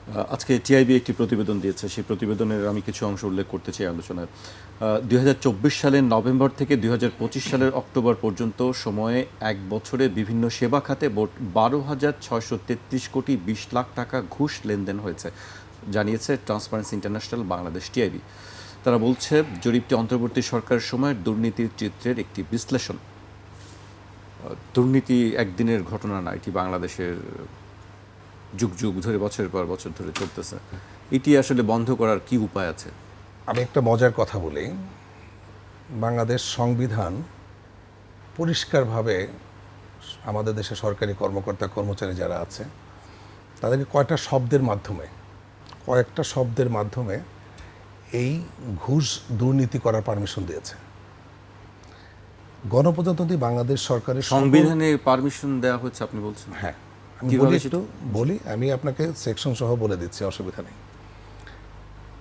আজকে টিআইবি একটি প্রতিবেদন দিয়েছে, সেই প্রতিবেদনের আমি কিছু অংশ উল্লেখ করতে চাই আলোচনায়। ২০২৪ সালের নভেম্বর থেকে ২০২৫ সালের অক্টোবর পর্যন্ত সময়ে এক বছরে বিভিন্ন সেবা খাতে মোট ১২,৬৩৩ কোটি ২০ লাখ টাকা ঘুষ লেনদেন হয়েছে, জানিয়েছে ট্রান্সপারেন্সি ইন্টারন্যাশনাল বাংলাদেশ টিআইবি। তারা বলছে জরিপটি অন্তর্বর্তী সরকারের সময়ের দুর্নীতির চিত্রের একটি বিশ্লেষণ। দুর্নীতি একদিনের ঘটনা না, এটি বাংলাদেশের যুগ যুগ ধরে বছরের পর বছর ধরে চলতেছে। এটি আসলে বন্ধ করার কি উপায় আছে? আমি একটা মজার কথা বলি। বাংলাদেশ সংবিধান পরিষ্কারভাবে আমাদের দেশে সরকারি কর্মকর্তা কর্মচারী যারা আছে তাদেরকে কয়েকটা শব্দের মাধ্যমে এই ঘুষ দুর্নীতি করার পারমিশন দিয়েছে। গণপ্রজাতন্ত্রী বাংলাদেশ সরকারের সংবিধানে পারমিশন দেওয়া হচ্ছে আপনি বলছেন? হ্যাঁ, আমি বলি, আমি আপনাকে সেকশন সহ বলে দিচ্ছি, অসুবিধা নেই।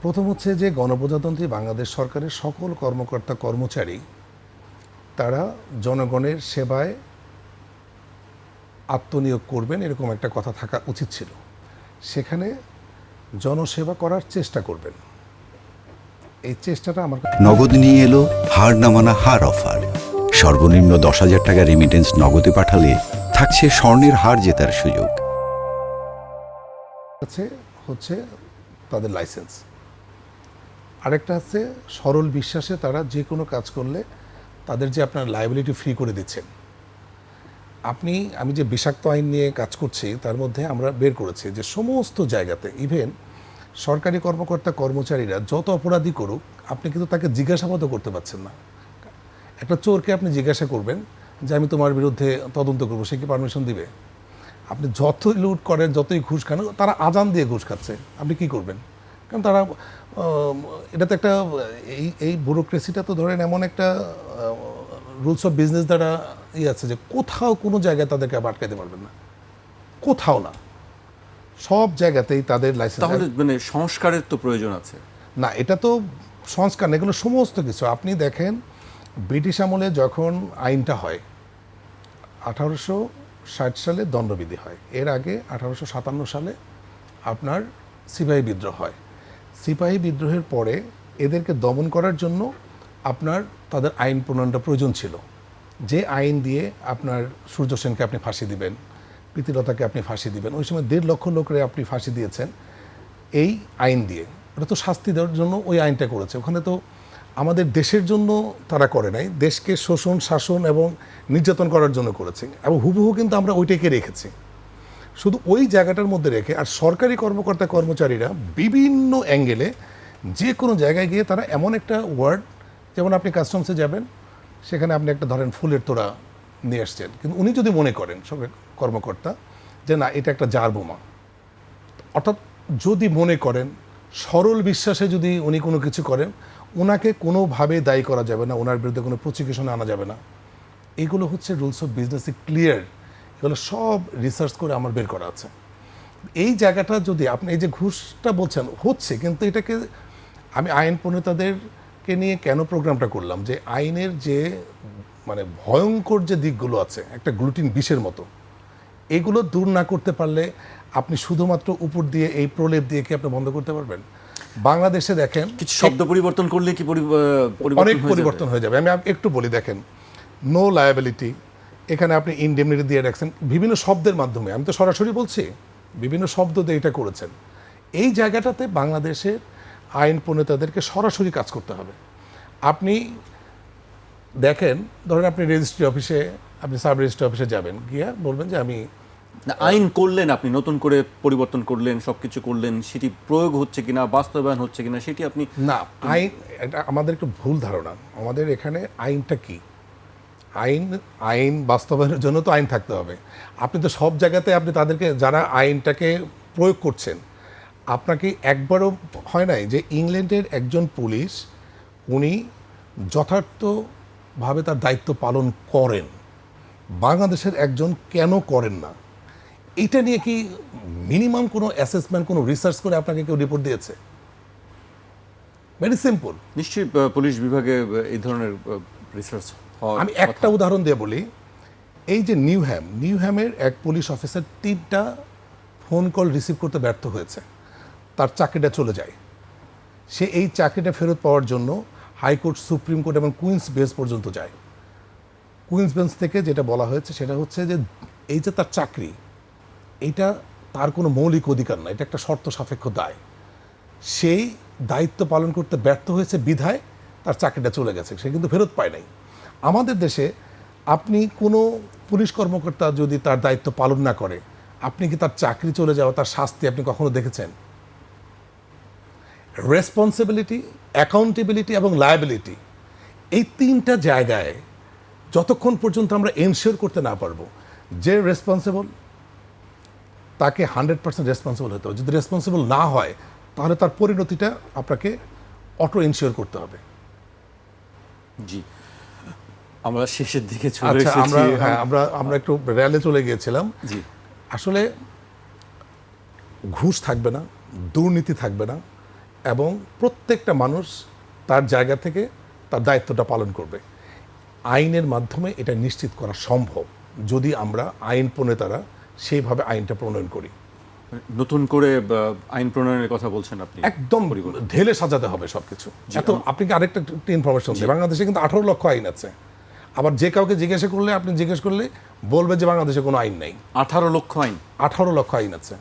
প্রথম হচ্ছে যে গণপ্রজাতন্ত্রী বাংলাদেশ সরকারের সকল কর্মকর্তা কর্মচারী তারা জনগণের সেবায় আত্মনিয়োগ করবেন, এরকম একটা কথা থাকা উচিত ছিল। সেখানে জনসেবা করার চেষ্টা করবেন, এই চেষ্টাটা আমার নগদ নিয়ে এলো হার না মানা হার অফার। সর্বনিম্ন 10,000 টাকা রেমিটেন্স নগদে পাঠালে থাকছে স্বর্ণের হার জেতার সুযোগ। হচ্ছে তাদের লাইসেন্স। আরেকটা আছে সরল বিশ্বাসে তারা যে কোনো কাজ করলে তাদের যে আপনার লায়াবিলিটি ফ্রি করে দিচ্ছেন। আমি যে বিষাক্ত আইন নিয়ে কাজ করছি তার মধ্যে আমরা বের করেছি যে সমস্ত জায়গাতে ইভেন সরকারি কর্মকর্তা কর্মচারীরা যত অপরাধী করুক আপনি কিন্তু তাকে জিজ্ঞাসাবাদও করতে পারছেন না। একটা চোরকে আপনি জিজ্ঞাসা করবেন যে আমি তোমার বিরুদ্ধে তদন্ত করবো, সে কি পারমিশন দিবে? আপনি যতই লুট করেন, যতই ঘুষ খান, তারা আজান দিয়ে ঘুষ খাচ্ছে, আপনি কি করবেন? কারণ তারা এটা তো একটা এই ব্যুরোক্রেসিটা তো ধরেন এমন একটা রুলস অফ বিজনেস দ্বারা আছে যে কোথাও কোনো জায়গায় তাদেরকে আটকাতে পারবেন না, কোথাও না, সব জায়গাতেই তাদের লাইসেন্স। তাহলে মানে সংস্কারের তো প্রয়োজন আছে না? এটা তো সংস্কার না, এগুলো সমস্ত কিছু। আপনি দেখেন ব্রিটিশ আমলে যখন আইনটা হয় 1860 সালে দণ্ডবিধি হয়, এর আগে 1857 সালে আপনার সিপাহী বিদ্রোহ হয়। সিপাহী বিদ্রোহের পরে এদেরকে দমন করার জন্য আপনার তাদের আইন প্রণয়নটা প্রয়োজন ছিল, যে আইন দিয়ে আপনার সূর্য সেনকে আপনি ফাঁসি দিবেন, প্রীতিলতাকে আপনি ফাঁসি দিবেন। ওই সময় 1.5 লক্ষ লোকরে আপনি ফাঁসি দিয়েছেন এই আইন দিয়ে। ওটা তো শাস্তি দেওয়ার জন্য ওই আইনটা করেছে, ওখানে তো আমাদের দেশের জন্য তারা করে নাই, দেশকে শোষণ শাসন এবং নির্যাতন করার জন্য করেছে, এবং হুবহু কিন্তু আমরা ওইটাকে রেখেছি, শুধু ওই জায়গাটার মধ্যে রেখে। আর সরকারি কর্মকর্তা কর্মচারীরা বিভিন্ন অ্যাঙ্গেলে যে কোনো জায়গায় গিয়ে তারা এমন একটা ওয়ার্ড, যেমন আপনি কাস্টমসে যাবেন, সেখানে আপনি একটা ধরেন ফুলের তোড়া নিয়ে আসছেন, কিন্তু উনি যদি মনে করেন সরকারি কর্মকর্তা যে না এটা একটা জার বোমা, অর্থাৎ যদি মনে করেন সরল বিশ্বাসে যদি উনি কোনো কিছু করেন, ওনাকে কোনোভাবে দায়ী করা যাবে না, ওনার বিরুদ্ধে কোনো প্রসিকিউশন আনা যাবে না। এগুলো হচ্ছে রুলস অফ বিজনেসে ক্লিয়ার, এগুলো সব রিসার্চ করে আমার বের করা আছে। এই জায়গাটা যদি আপনি এই যে ঘুষটা বলছেন হচ্ছে, কিন্তু এটাকে আমি আইন প্রণেতাদেরকে নিয়ে কেন প্রোগ্রামটা করলাম, যে আইনের যে মানে ভয়ঙ্কর যে দিকগুলো আছে একটা গ্লুটিন বিষের মতো, এগুলো দূর না করতে পারলে আপনি শুধুমাত্র উপর দিয়ে এই প্রলেপ দিয়ে কি আপনি বন্ধ করতে পারবেন? বাংলাদেশে দেখেন কিছু শব্দ পরিবর্তন করলে কি অনেক পরিবর্তন হয়ে যাবে। আমি একটু বলি, দেখেন নো লায়াবিলিটি, এখানে আপনি ইনডেমনিটি দিয়ে রাখছেন বিভিন্ন শব্দের মাধ্যমে, আমি তো সরাসরি বলছি, বিভিন্ন শব্দ দিয়ে এটা করেছেন। এই জায়গাটাতে বাংলাদেশের আইন প্রণেতাদেরকে সরাসরি কাজ করতে হবে। আপনি দেখেন, ধরেন আপনি রেজিস্ট্রি অফিসে, আপনি সাব রেজিস্ট্রি অফিসে যাবেন, গিয়া বলবেন যে আমি আইন করলেন, আপনি নতুন করে পরিবর্তন করলেন, সবকিছু করলেন, সেটি প্রয়োগ হচ্ছে কিনা, বাস্তবায়ন হচ্ছে কিনা, সেটি আপনি না। আইন, এটা আমাদের একটু ভুল ধারণা। আমাদের এখানে আইনটা কি, আইন বাস্তবায়নের জন্য তো আইন থাকতে হবে। আপনি তো সব জায়গাতে আপনি তাদেরকে যারা আইনটাকে প্রয়োগ করছেন, আপনাকে একবারও হয় নাই যে ইংল্যান্ডের একজন পুলিশ উনি যথার্থভাবে তার দায়িত্ব পালন করেন, বাংলাদেশের একজন কেন করেন না? এটা নিয়ে কি মিনিমাম কোনো অ্যাসেসমেন্ট, কোনো রিসার্চ করে আপনাকে কেউ রিপোর্ট দিয়েছে? Very simple. নিশ্চয়ই পুলিশ বিভাগে এই ধরনের রিসার্চ। আমি একটা উদাহরণ দিয়ে বলি, এই যে নিউহ্যামের এক পুলিশ অফিসার 3টা ফোন কল রিসিভ করতে ব্যর্থ হয়েছে। তার চাকরিটা চলে যায়, সে এই চাকরিটা ফেরত পাওয়ার জন্য হাইকোর্ট, সুপ্রিম কোর্ট এবং কুইন্স বেঞ্চ পর্যন্ত যায়। কুইন্স বেঞ্চ থেকে যেটা বলা হয়েছে সেটা হচ্ছে যে এই যে তার চাকরি, এটা তার কোনো মৌলিক অধিকার না, এটা একটা শর্ত সাপেক্ষ দায়। সেই দায়িত্ব পালন করতে ব্যর্থ হয়েছে বিধায় তার চাকরিটা চলে গেছে, সে কিন্তু ফেরত পায় নাই। আমাদের দেশে আপনি কোনো পুলিশ কর্মকর্তা যদি তার দায়িত্ব পালন না করে, আপনি কি তার চাকরি চলে যাওয়া, তার শাস্তি আপনি কখনো দেখেছেন? রেসপন্সিবিলিটি, অ্যাকাউন্টেবিলিটি এবং লায়াবিলিটি, এই তিনটা জায়গায় যতক্ষণ পর্যন্ত আমরা এনশিওর করতে না পারবো যে রেসপন্সিবল, তাকে 100% রেসপন্সিবল হতে হবে। যদি রেসপন্সিবল না হয় তাহলে তার পরিণতিটা আপনাকে অটো এনশিওর করতে হবে। জি, আমরা শেষের দিকে চলে আচ্ছা, এসেছি। আমরা একটু রেলে চলে গিয়েছিলাম। জি, আসলে ঘুষ থাকবে না, দুর্নীতি থাকবে না, এবং প্রত্যেকটা মানুষ তার জায়গা থেকে তার দায়িত্বটা পালন করবে। আইনের মাধ্যমে এটা নিশ্চিত করা সম্ভব যদি আমরা আইন প্রণেতারা সেইভাবে আইনটা প্রণয়ন করি। নতুন করে আইন প্রণয়নের কথা বলছেন আপনি? একদম ঢেলে সাজাতে হবে সবকিছু। এত আপনি কি আরেকটা ইনফরমেশন দিই, বাংলাদেশে কিন্তু 18 লক্ষ আইন আছে। আবার যে কাউকে জিজ্ঞেস করলে বলবে যে বাংলাদেশে কোনো আইন নেই। 18 লক্ষ আইন? 18 লক্ষ আইন আছে।